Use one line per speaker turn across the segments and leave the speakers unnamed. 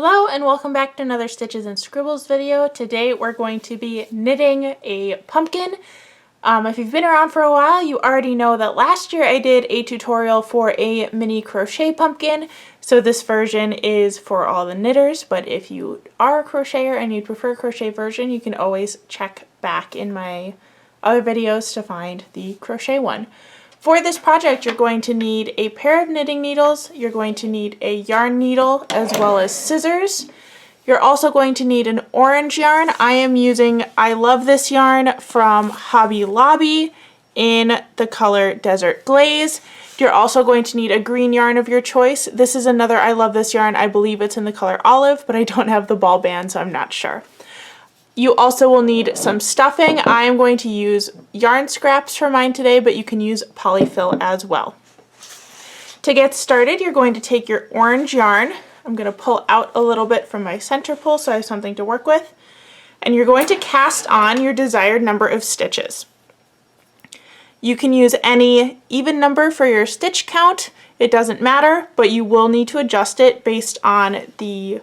Hello and welcome back to another Stitches and Scribbles video. Today we're going to be knitting a pumpkin. If you've been around for a while, you already know that last year I did a tutorial for a mini crochet pumpkin. So this version is for all the knitters, but if you are a crocheter and you prefer a crochet version, you can always check back in my other videos to find the crochet one. For this project, you're going to need a pair of knitting needles, you're going to need a yarn needle, as well as scissors. You're also going to need an orange yarn. I am using I Love This yarn from Hobby Lobby in the color Desert Glaze. You're also going to need a green yarn of your choice. This is another I Love This yarn. I believe it's in the color Olive, but I don't have the ball band, so I'm not sure. You also will need some stuffing. I am going to use yarn scraps for mine today, but you can use polyfill as well. To get started, you're going to take your orange yarn. I'm going to pull out a little bit from my center pull so I have something to work with. And you're going to cast on your desired number of stitches. You can use any even number for your stitch count. It doesn't matter, but you will need to adjust it based on the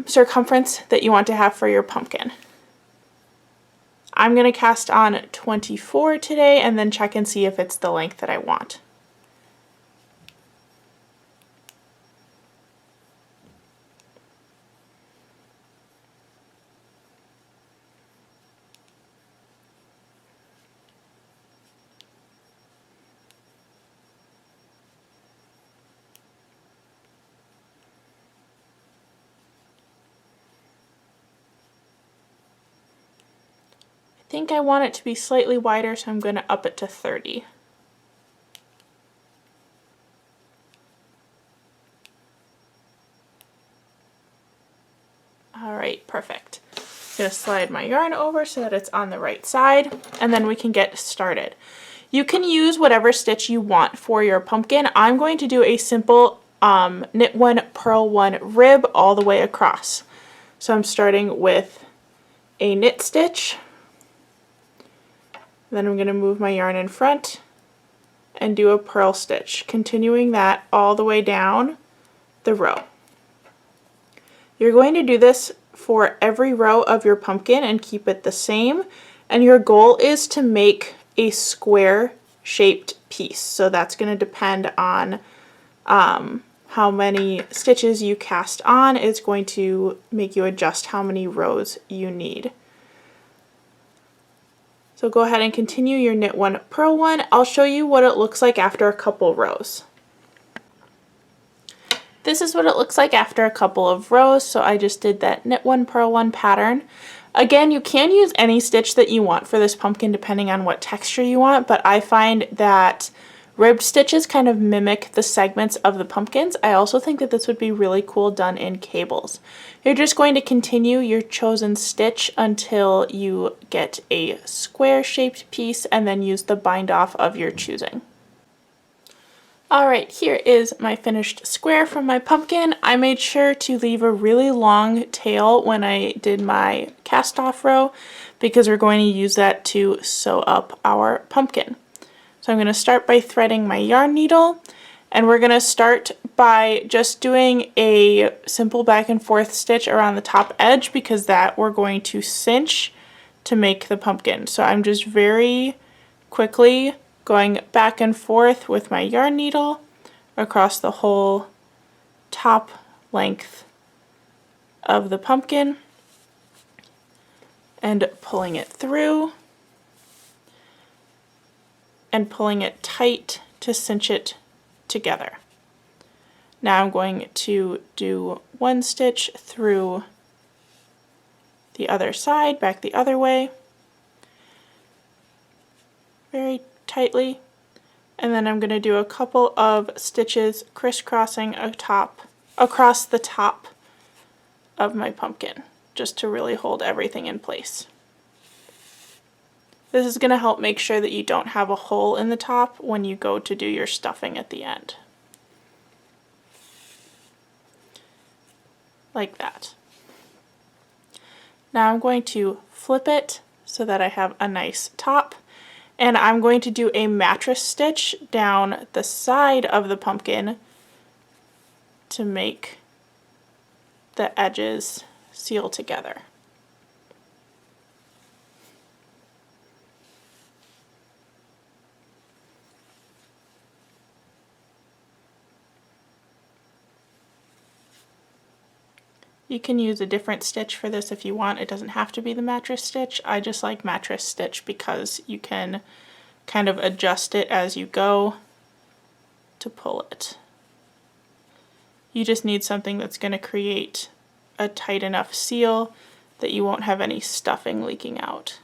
circumference that you want to have for your pumpkin. I'm going to cast on 24 today and then check and see if it's the length that I want. I think I want it to be slightly wider, so I'm going to up it to 30. Alright, perfect. I'm going to slide my yarn over so that it's on the right side, and then we can get started. You can use whatever stitch you want for your pumpkin. I'm going to do a simple knit one, purl one rib all the way across. So I'm starting with a knit stitch. Then I'm going to move my yarn in front and do a purl stitch, continuing that all the way down the row. You're going to do this for every row of your pumpkin and keep it the same, and your goal is to make a square shaped piece. So that's going to depend on how many stitches you cast on. It's going to make you adjust how many rows you need. So go ahead and continue your knit one, purl one. I'll show you what it looks like after a couple rows. This is what it looks like after a couple of rows. So I just did that knit one, purl one pattern. Again, you can use any stitch that you want for this pumpkin depending on what texture you want, but I find that ribbed stitches kind of mimic the segments of the pumpkins. I also think that this would be really cool done in cables. You're just going to continue your chosen stitch until you get a square shaped piece and then use the bind off of your choosing. Alright, here is my finished square from my pumpkin. I made sure to leave a really long tail when I did my cast off row because we're going to use that to sew up our pumpkin. So I'm going to start by threading my yarn needle, and we're going to start by just doing a simple back and forth stitch around the top edge because that we're going to cinch to make the pumpkin. So I'm just very quickly going back and forth with my yarn needle across the whole top length of the pumpkin and pulling it through and pulling it tight to cinch it together. Now I'm going to do one stitch through the other side, back the other way, very tightly, and then I'm going to do a couple of stitches crisscrossing across the top of my pumpkin, just to really hold everything in place. This is going to help make sure that you don't have a hole in the top when you go to do your stuffing at the end. Like that. Now I'm going to flip it so that I have a nice top, and I'm going to do a mattress stitch down the side of the pumpkin to make the edges seal together. You can use a different stitch for this if you want. It doesn't have to be the mattress stitch. I just like mattress stitch because you can kind of adjust it as you go to pull it. You just need something that's going to create a tight enough seal that you won't have any stuffing leaking out.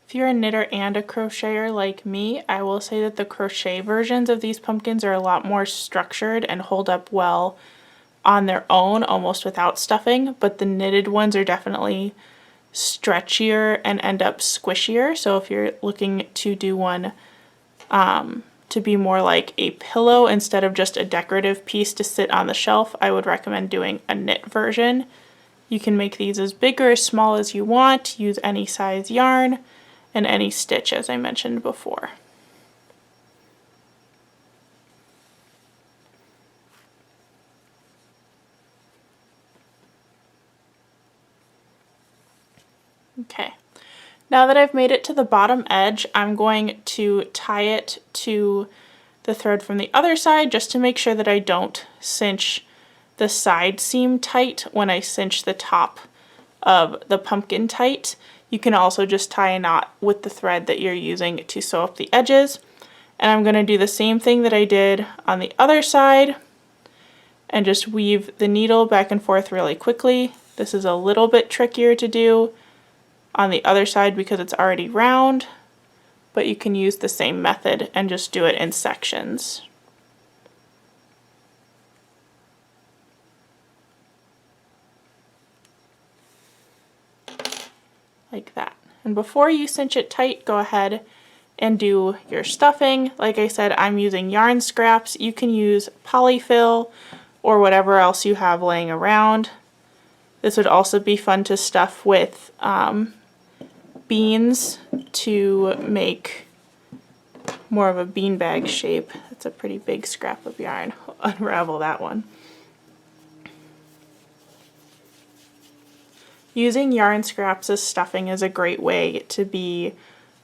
If you're a knitter and a crocheter like me, I will say that the crochet versions of these pumpkins are a lot more structured and hold up well on their own, almost without stuffing, but the knitted ones are definitely stretchier and end up squishier. So if you're looking to do one to be more like a pillow instead of just a decorative piece to sit on the shelf, I would recommend doing a knit version. You can make these as big or as small as you want, use any size yarn, and any stitch, as I mentioned before. Okay, now that I've made it to the bottom edge, I'm going to tie it to the thread from the other side just to make sure that I don't cinch the side seam tight when I cinch the top of the pumpkin tight. You can also just tie a knot with the thread that you're using to sew up the edges. And I'm going to do the same thing that I did on the other side and just weave the needle back and forth really quickly. This is a little bit trickier to do on the other side because it's already round, but you can use the same method and just do it in sections. Like that. And before you cinch it tight, go ahead and do your stuffing. Like I said, I'm using yarn scraps. You can use polyfill or whatever else you have laying around. This would also be fun to stuff with beans to make more of a beanbag shape. That's a pretty big scrap of yarn. I'll unravel that one. Using yarn scraps as stuffing is a great way to be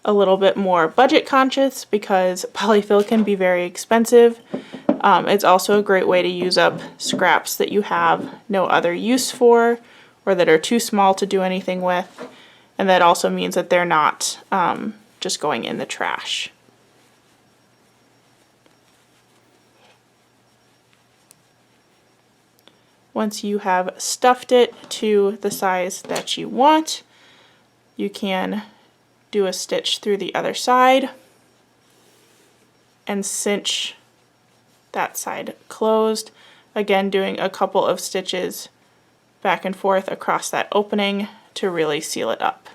a little bit more budget conscious because polyfill can be very expensive. It's also a great way to use up scraps that you have no other use for or that are too small to do anything with. And that also means that they're not just going in the trash. Once you have stuffed it to the size that you want, you can do a stitch through the other side and cinch that side closed. Again, doing a couple of stitches back and forth across that opening to really seal it up.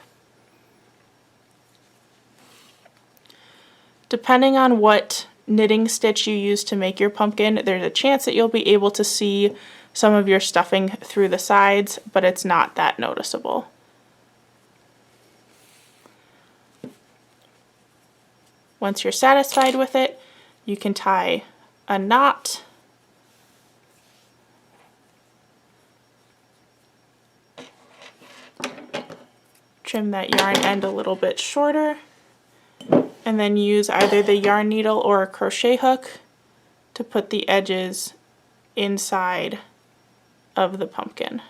Depending on what knitting stitch you use to make your pumpkin, there's a chance that you'll be able to see some of your stuffing through the sides, but it's not that noticeable. Once you're satisfied with it, you can tie a knot. Trim that yarn end a little bit shorter, and then use either the yarn needle or a crochet hook to put the edges inside of the pumpkin.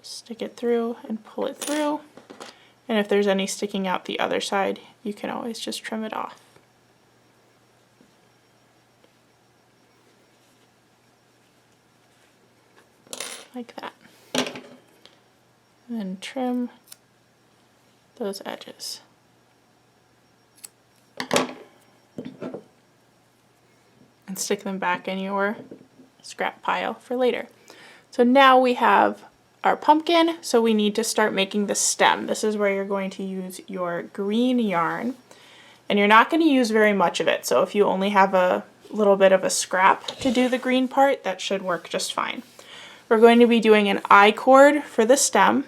Stick it through and pull it through, and if there's any sticking out the other side, you can always just trim it off. Like that. And then trim those edges. And stick them back in your scrap pile for later. So now we have our pumpkin, so we need to start making the stem. This is where you're going to use your green yarn. And you're not going to use very much of it, so if you only have a little bit of a scrap to do the green part, that should work just fine. We're going to be doing an I-cord for the stem.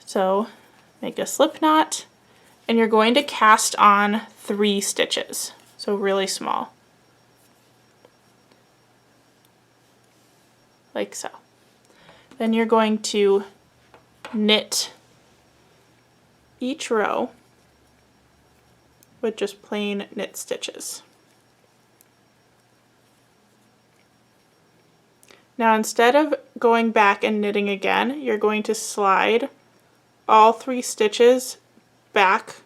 So make a slip knot, and you're going to cast on 3 stitches, so really small, like so. Then you're going to knit each row with just plain knit stitches. Now instead of going back and knitting again, you're going to slide all 3 stitches back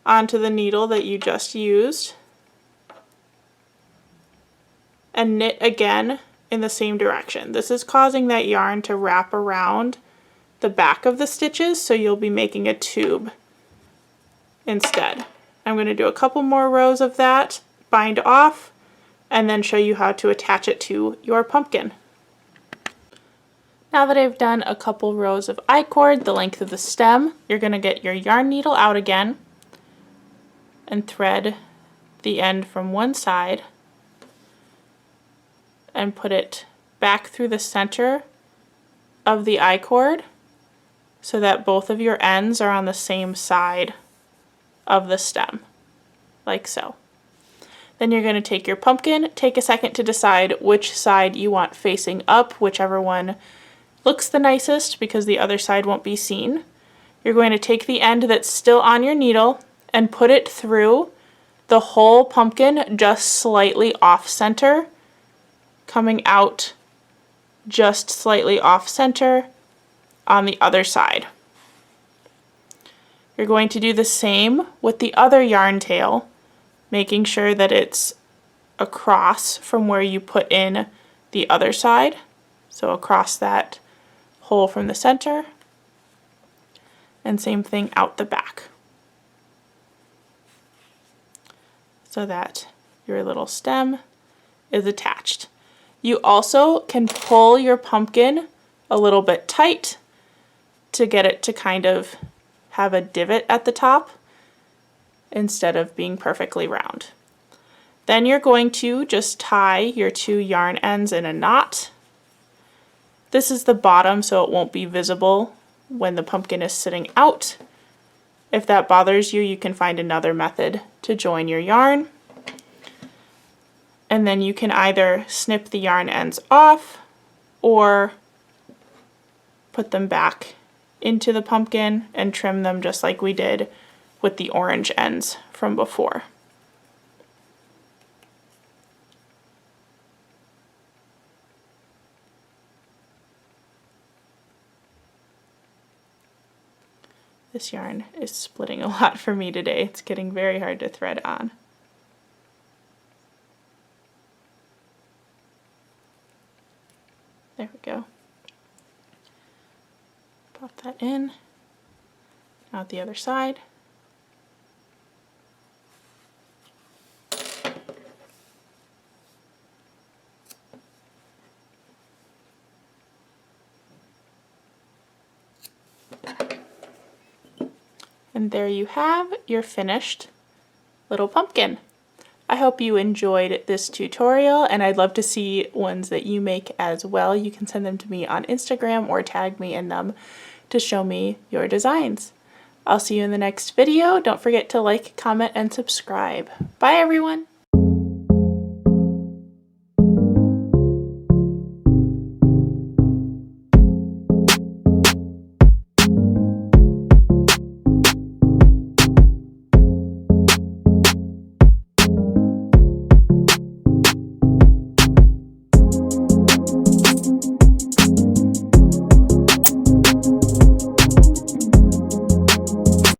onto the needle that you just used and knit again in the same direction. This is causing that yarn to wrap around the back of the stitches, so you'll be making a tube instead. I'm going to do a couple more rows of that, bind off, and then show you how to attach it to your pumpkin. Now that I've done a couple rows of I-cord, the length of the stem, you're going to get your yarn needle out again and thread the end from one side and put it back through the center of the I-cord so that both of your ends are on the same side of the stem, like so. Then you're going to take your pumpkin, take a second to decide which side you want facing up, whichever one looks the nicest because the other side won't be seen. You're going to take the end that's still on your needle and put it through the whole pumpkin just slightly off center, coming out just slightly off center on the other side. You're going to do the same with the other yarn tail, making sure that it's across from where you put in the other side, so across that hole from the center, and same thing out the back, so that your little stem is attached. You also can pull your pumpkin a little bit tight to get it to kind of have a divot at the top instead of being perfectly round. Then you're going to just tie your 2 yarn ends in a knot. This is the bottom, so it won't be visible when the pumpkin is sitting out. If that bothers you, you can find another method to join your yarn. And then you can either snip the yarn ends off or put them back into the pumpkin and trim them just like we did with the orange ends from before. This yarn is splitting a lot for me today. It's getting very hard to thread on. There we go. Pop that in. Now the other side. And there you have your finished little pumpkin. I hope you enjoyed this tutorial, and I'd love to see ones that you make as well. You can send them to me on Instagram or tag me in them to show me your designs. I'll see you in the next video. Don't forget to like, comment, and subscribe. Bye everyone!